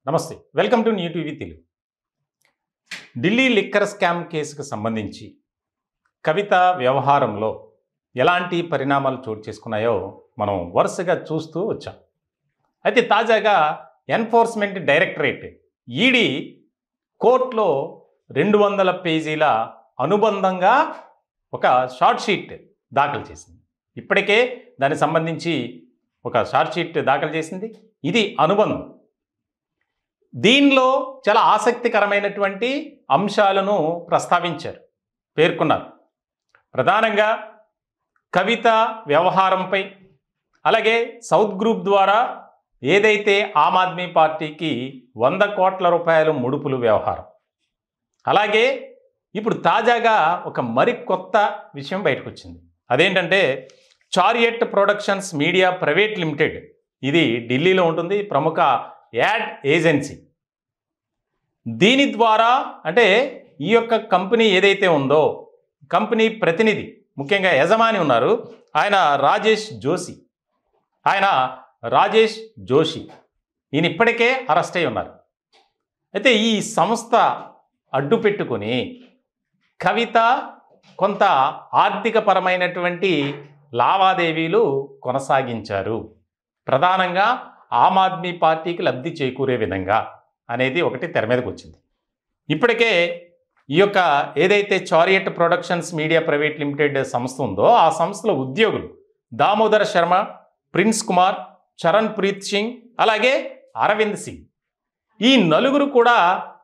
నమస్తే, welcome to new TV Telugu. Delhi liquor scam కేసుకు సంబంధించి కవిత వ్యవహారంలో ఎలాంటి పరిణామాలు చోటు చేసుకున్నాయో మనం వరుసగా చూస్తూ వచ్చాం. అయితే తాజాగా ఎన్ఫోర్స్మెంట్ డైరెక్టరేట్ ఈడీ కోర్టులో 200 పేజీల అనుబంధంగా ఒక షార్ట్ షీట్ దాఖలు చేసింది. ఇప్పటికే దానికి సంబంధించి ఒక షార్ట్ షీట్ దాఖలు చేసింది. ఇది అనుబంధం. దీనిలో చాలా ఆసక్తికరమైనటువంటి అంశాలను ప్రస్తావించారు, పేర్కొన్నారు. ప్రధానంగా కవిత వ్యవహారంపై, అలాగే సౌత్ గ్రూప్ ద్వారా ఏదైతే ఆమ్ ఆద్మీ పార్టీకి 100 కోట్ల రూపాయలు ముడుపులు వ్యవహారం, అలాగే ఇప్పుడు తాజాగా ఒక మరికొత్త విషయం బయటకు వచ్చింది. అదేంటంటే chariot productions media private limited, ఇది ఢిల్లీలో ఉంటుంది, ప్రముఖ యాడ్ ఏజెన్సీ. దీని ద్వారా అంటే ఈ యొక్క కంపెనీ ఏదైతే ఉందో, కంపెనీ ప్రతినిధి, ముఖ్యంగా యజమాని ఉన్నారు, ఆయన రాజేష్ జోషి, ఈయన ఇప్పటికే అరెస్ట్ అయి ఉన్నారు. అయితే ఈ సంస్థ అడ్డు పెట్టుకొని కవిత కొంత ఆర్థికపరమైనటువంటి లావాదేవీలు కొనసాగించారు, ప్రధానంగా ఆమ్ ఆద్మీ పార్టీకి లబ్ధి చేకూరే విధంగా అనేది ఒకటి తెర మీదకి వచ్చింది. ఇప్పటికే ఈ యొక్క ఏదైతే chariot productions media private limited సంస్థ ఉందో, ఆ సంస్థలో ఉద్యోగులు దామోదర్ శర్మ, ప్రిన్స్ కుమార్, చరణ్ ప్రీత్ సింగ్, అలాగే అరవింద్ సింగ్, ఈ నలుగురు కూడా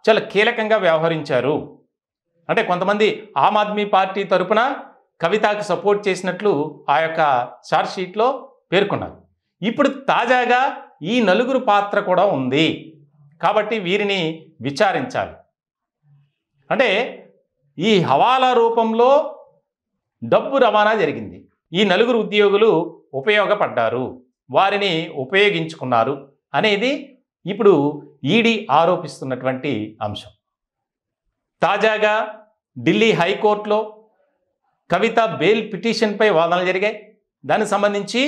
చాలా కీలకంగా వ్యవహరించారు. అంటే కొంతమంది ఆమ్ ఆద్మీ పార్టీ తరపున కవితకు సపోర్ట్ చేసినట్లు ఆ యొక్క చార్జ్ షీట్లో పేర్కొన్నారు. ఇప్పుడు తాజాగా ఈ నలుగురు పాత్ర కూడా ఉంది కాబట్టి వీరిని విచారించాలి. అంటే ఈ హవాలా రూపంలో డబ్బు రవాణా జరిగింది, ఈ నలుగురు ఉద్యోగులు ఉపయోగపడ్డారు, వారిని ఉపయోగించుకున్నారు అనేది ఇప్పుడు ఈడీ ఆరోపిస్తున్నటువంటి అంశం. తాజాగా ఢిల్లీ హైకోర్టులో కవిత బెయిల్ పిటిషన్పై వాదనలు జరిగాయి. దానికి సంబంధించి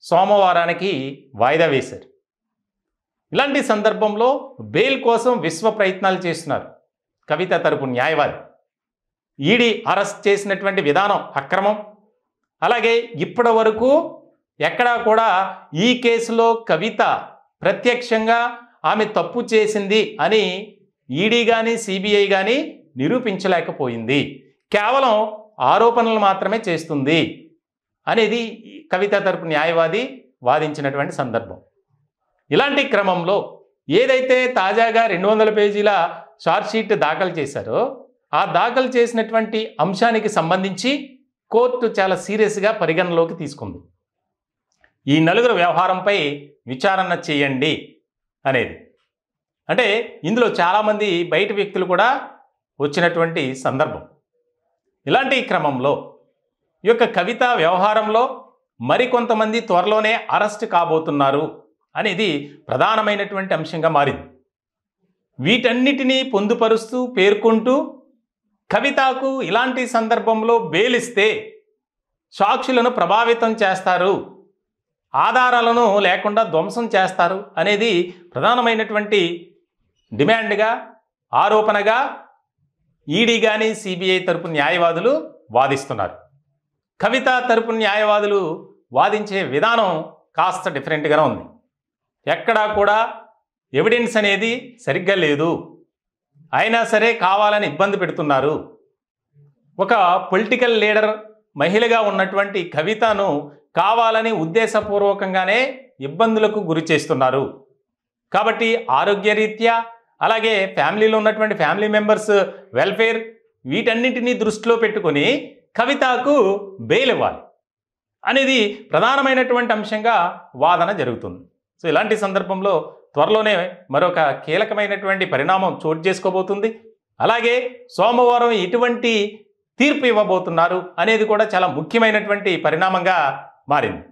సోమవారానికి వాయిదా వేశారు. ఇలాంటి సందర్భంలో బెయిల్ కోసం విశ్వ ప్రయత్నాలు చేస్తున్నారు కవిత తరపు న్యాయవాది. ఈడీ అరెస్ట్ చేసినటువంటి విధానం అక్రమం, అలాగే ఇప్పటి వరకు ఎక్కడా కూడా ఈ కేసులో కవిత ప్రత్యక్షంగా ఆమె తప్పు చేసింది అని ఈడీ కానీ సిబిఐ కానీ నిరూపించలేకపోయింది, కేవలం ఆరోపణలు మాత్రమే చేస్తుంది అనేది కవిత తరపు న్యాయవాది వాదించినటువంటి సందర్భం. ఇలాంటి క్రమంలో ఏదైతే తాజాగా 200 పేజీల షార్ట్షీట్ దాఖలు చేశారో, ఆ దాఖలు చేసినటువంటి అంశానికి సంబంధించి కోర్టు చాలా సీరియస్గా పరిగణలోకి తీసుకుంది. ఈ నలుగురు వ్యవహారంపై విచారణ చేయండి అనేది. అంటే ఇందులో చాలామంది బయట వ్యక్తులు కూడా వచ్చినటువంటి సందర్భం. ఇలాంటి క్రమంలో ఈ యొక్క కవిత వ్యవహారంలో మరికొంతమంది త్వరలోనే అరెస్ట్ కాబోతున్నారు అనేది ప్రధానమైనటువంటి అంశంగా మారింది. వీటన్నిటినీ పొందుపరుస్తూ పేర్కొంటూ కవితకు ఇలాంటి సందర్భంలో బెయిల్ ఇస్తే సాక్షులను ప్రభావితం చేస్తారు, ఆధారాలను లేకుండా ధ్వంసం చేస్తారు అనేది ప్రధానమైనటువంటి డిమాండ్గా, ఆరోపణగా ఈడీ కానీ సిబిఐ తరపు న్యాయవాదులు వాదిస్తున్నారు. కవిత తరపు న్యాయవాదులు వాదించే విధానం కాస్త డిఫరెంట్గానే ఉంది. ఎక్కడా కూడా ఎవిడెన్స్ అనేది సరిగ్గా లేదు, అయినా సరే కావాలని ఇబ్బంది పెడుతున్నారు. ఒక పొలిటికల్ లీడర్ మహిళగా ఉన్నటువంటి కవితను కావాలని ఉద్దేశపూర్వకంగానే ఇబ్బందులకు గురి చేస్తున్నారు. కాబట్టి ఆరోగ్యరీత్యా, అలాగే ఫ్యామిలీలో ఉన్నటువంటి ఫ్యామిలీ మెంబర్స్ వెల్ఫేర్, వీటన్నిటినీ దృష్టిలో పెట్టుకొని కవితకు బెయిల్ ఇవ్వాలి అనేది ప్రధానమైనటువంటి అంశంగా వాదన జరుగుతుంది. సో ఇలాంటి సందర్భంలో త్వరలోనే మరొక కీలకమైనటువంటి పరిణామం చోటు చేసుకోబోతుంది. అలాగే సోమవారం ఎటువంటి తీర్పు ఇవ్వబోతున్నారు అనేది కూడా చాలా ముఖ్యమైనటువంటి పరిణామంగా మారింది.